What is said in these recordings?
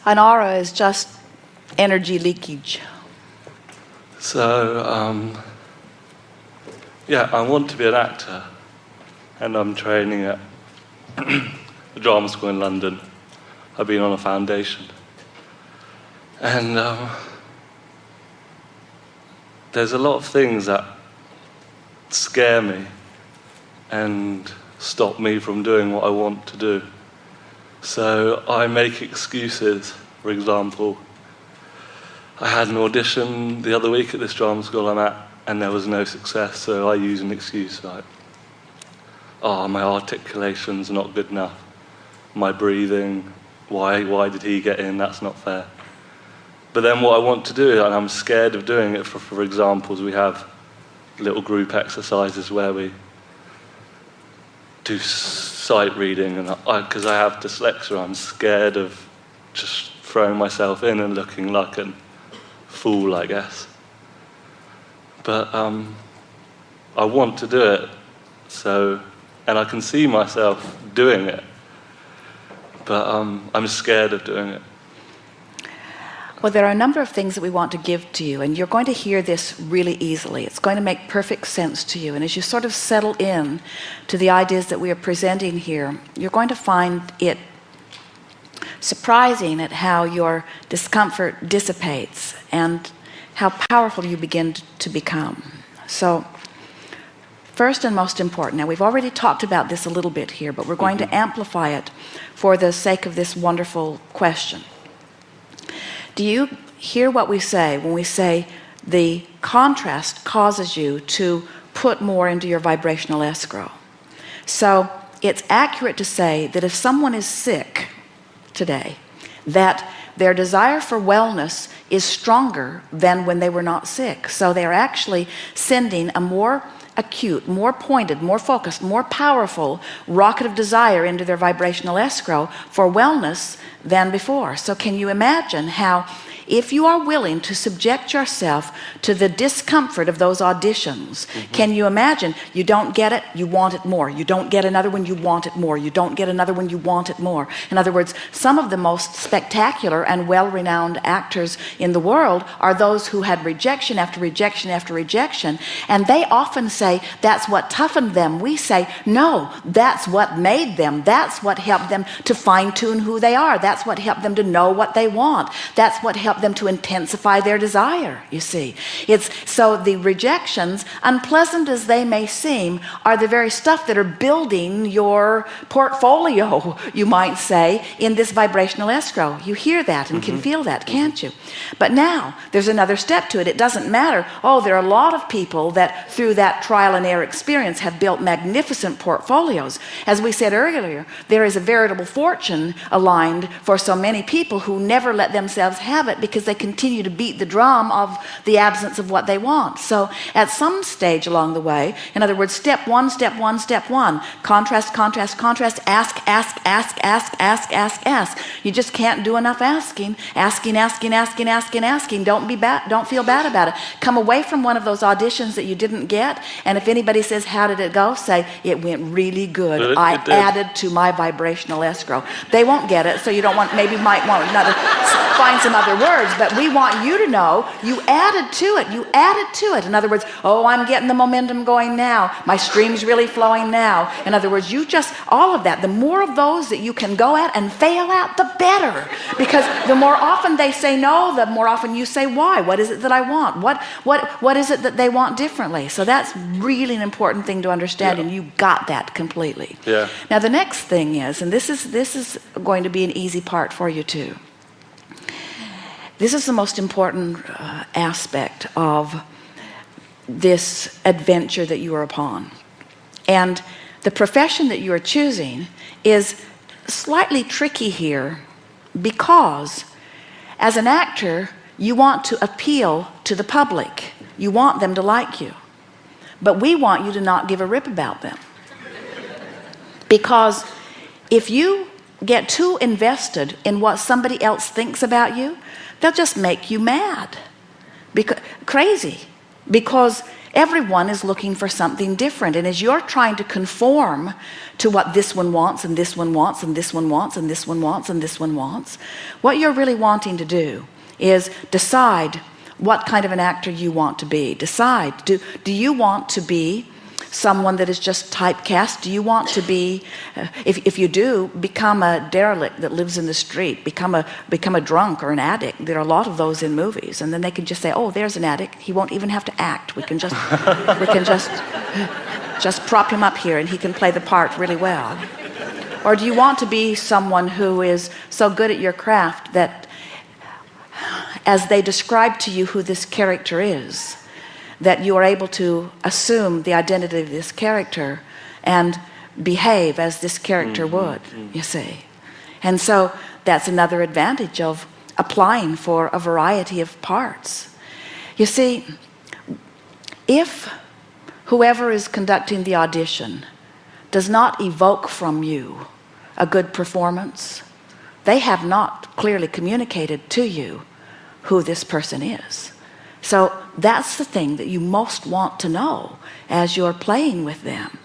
An aura is just energy leakage. So, yeah, I want to be an actor, and I'm training at the drama school in London. I've been on a foundation. And there's a lot of things that scare me and stop me from doing what I want to do. So I make excuses. For example, I had an audition the other week at this drama school I'm at, and there was no success, so I use an excuse like, oh, my articulation's not good enough, my breathing, why did he get in, that's not fair. But then what I want to do, and I'm scared of doing it, for examples, we have little group exercises where we do sight reading, and because I have dyslexia, I'm scared of just throwing myself in and looking like a fool, I guess. But I want to do it, so, and I can see myself doing it, but I'm scared of doing it. Well, there are a number of things that we want to give to you, and you're going to hear this really easily. It's going to make perfect sense to you, and as you sort of settle in to the ideas that we are presenting here, you're going to find it surprising at how your discomfort dissipates and how powerful you begin to become. So first and most important, now we've already talked about this a little bit here, but we're going to amplify it for the sake of this wonderful question. Do you hear what we say when we say the contrast causes you to put more into your vibrational escrow? So it's accurate to say that if someone is sick today, that their desire for wellness is stronger than when they were not sick. So they're actually sending a more acute, more pointed, more focused, more powerful rocket of desire into their vibrational escrow for wellness than before. So can you imagine how, if you are willing to subject yourself to the discomfort of those auditions, can you imagine you don't get it, you want it more. You don't get another one, you want it more. You don't get another one, you want it more. In other words, some of the most spectacular and well-renowned actors in the world are those who had rejection after rejection after rejection, and they often say that's what toughened them. We say, no, that's what made them. That's what helped them to fine-tune who they are. That's what helped them to know what they want. That's what helped them to intensify their desire, you see. It's so the rejections, unpleasant as they may seem, are the very stuff that are building your portfolio, you might say, in this vibrational escrow. You hear that and can feel that, can't you? But now there's another step to it. It doesn't matter, oh, there are a lot of people that through that trial and error experience have built magnificent portfolios. As we said earlier, there is a veritable fortune aligned for so many people who never let themselves have it because they continue to beat the drum of the absence of what they want. So at some stage along the way, in other words, step one, contrast, contrast, contrast, ask, ask, ask, ask, ask, ask, ask. You just can't do enough asking. Don't feel bad about it. Come away from one of those auditions that you didn't get, and if anybody says, how did it go? Say, it went really good. I added to my vibrational escrow. They won't get it, so you don't want, maybe might want another, find some other words, but we want you to know you added to it. You added to it. In other words, oh, I'm getting the momentum going now. My stream's really flowing now. In other words, you just, all of that, the more of those that you can go at and fail at, the better. Because the more often they say no, the more often you say why. What is it that I want? What is it that they want differently? So that's really an important thing to understand, and you got that completely. Yeah. Now the next thing is, and this is going to be an easy part for you too. This is the most important aspect of this adventure that you are upon. And the profession that you are choosing is slightly tricky here because as an actor, you want to appeal to the public. You want them to like you. But we want you to not give a rip about them. Because if you get too invested in what somebody else thinks about you, they'll just make you mad, crazy, because everyone is looking for something different. And as you're trying to conform to what this one wants and this one wants and this one wants and this one wants and this one wants, what you're really wanting to do is decide what kind of an actor you want to be. Decide, do you want to be someone that is just typecast? Do you want to be, if you do, become a derelict that lives in the street, become a drunk or an addict? There are a lot of those in movies, and then they can just say, oh, there's an addict, he won't even have to act, we can just prop him up here and he can play the part really well. Or do you want to be someone who is so good at your craft that as they describe to you who this character is, that you are able to assume the identity of this character and behave as this character would, you see. And so that's another advantage of applying for a variety of parts. You see, if whoever is conducting the audition does not evoke from you a good performance, they have not clearly communicated to you who this person is. So that's the thing that you most want to know as you're playing with them.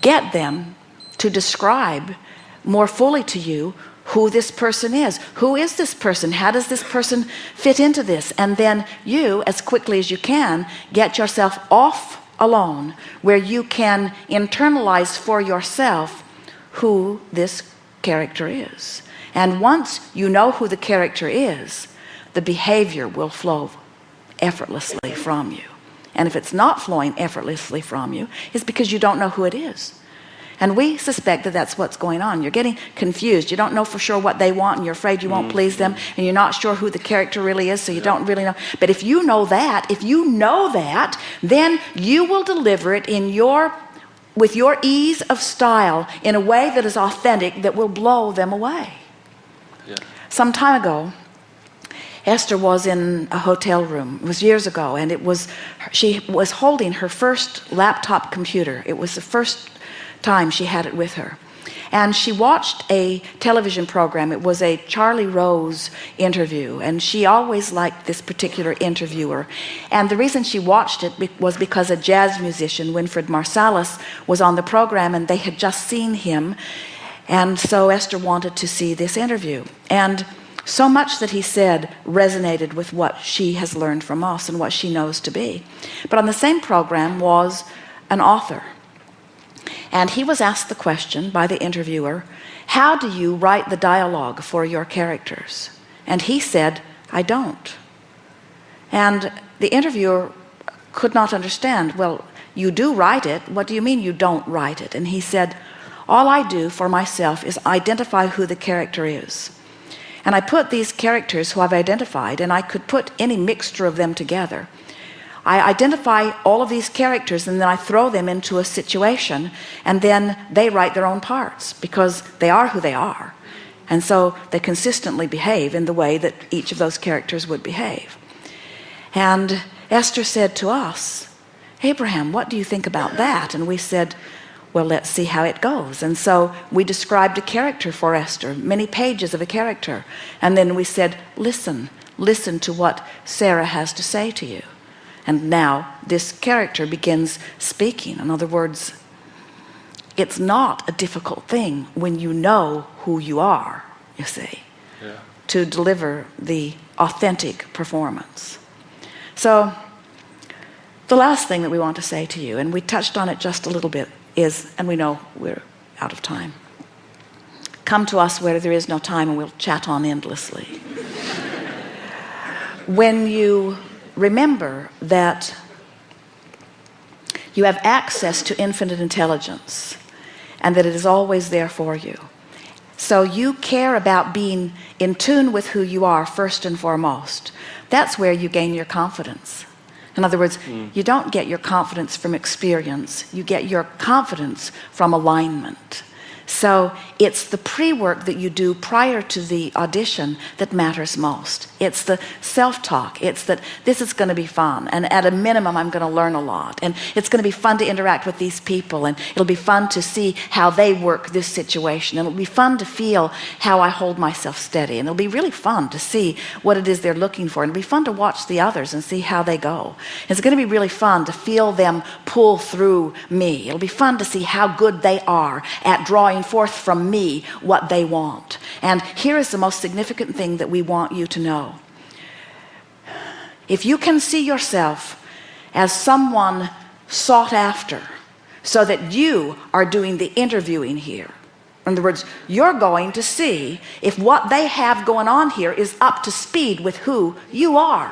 Get them to describe more fully to you who this person is. Who is this person? How does this person fit into this? And then you, as quickly as you can, get yourself off alone where you can internalize for yourself who this character is. And once you know who the character is, the behavior will flow effortlessly from you. And if it's not flowing effortlessly from you, it's because you don't know who it is. And we suspect that that's what's going on. You're getting confused. You don't know for sure what they want, and you're afraid you won't please them, and you're not sure who the character really is, so you don't really know. But if you know that, then you will deliver it with your ease of style in a way that is authentic, that will blow them away. Yeah. Some time ago, Esther was in a hotel room. It was years ago, and she was holding her first laptop computer. It was the first time she had it with her. And she watched a television program. It was a Charlie Rose interview, and she always liked this particular interviewer. And the reason she watched it was because a jazz musician, Winfred Marsalis, was on the program, and they had just seen him. And so Esther wanted to see this interview. And so much that he said resonated with what she has learned from us and what she knows to be. But on the same program was an author. And he was asked the question by the interviewer, how do you write the dialogue for your characters? And he said, I don't. And the interviewer could not understand. Well, you do write it. What do you mean you don't write it? And he said, all I do for myself is identify who the character is. And I put these characters who I've identified, and I could put any mixture of them together. I identify all of these characters, and then I throw them into a situation, and then they write their own parts because they are who they are. And so they consistently behave in the way that each of those characters would behave. And Esther said to us, Abraham, what do you think about that? And we said, well, let's see how it goes. And so we described a character for Esther, many pages of a character. And then we said, listen to what Sarah has to say to you. And now this character begins speaking. In other words, it's not a difficult thing when you know who you are, you see, to deliver the authentic performance. So the last thing that we want to say to you, and we touched on it just a little bit, is, and we know we're out of time, come to us where there is no time and we'll chat on endlessly. When you remember that you have access to infinite intelligence and that it is always there for you, so you care about being in tune with who you are first and foremost, that's where you gain your confidence. In other words, you don't get your confidence from experience. You get your confidence from alignment. So it's the pre-work that you do prior to the audition that matters most. It's the self-talk. It's that this is going to be fun, and at a minimum I'm going to learn a lot, and it's going to be fun to interact with these people, and it'll be fun to see how they work this situation, and it'll be fun to feel how I hold myself steady, and it'll be really fun to see what it is they're looking for, and it'll be fun to watch the others and see how they go. It's going to be really fun to feel them pull through me. It'll be fun to see how good they are at drawing forth from me what they want. And here is the most significant thing that we want you to know. If you can see yourself as someone sought after, so that you are doing the interviewing here. In other words, you're going to see if what they have going on here is up to speed with who you are.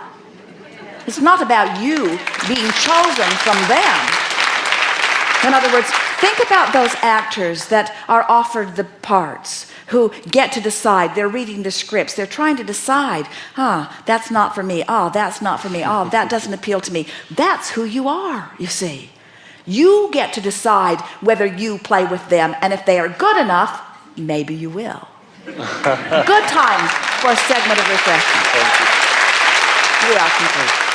It's not about you being chosen from them. In other words, think about those actors that are offered the parts, who get to decide. They're reading the scripts. They're trying to decide, that's not for me. Oh, that's not for me. Oh, that doesn't appeal to me. That's who you are, you see. You get to decide whether you play with them, and if they are good enough, maybe you will. Good time for a segment of refreshment. Thank you. We are complete.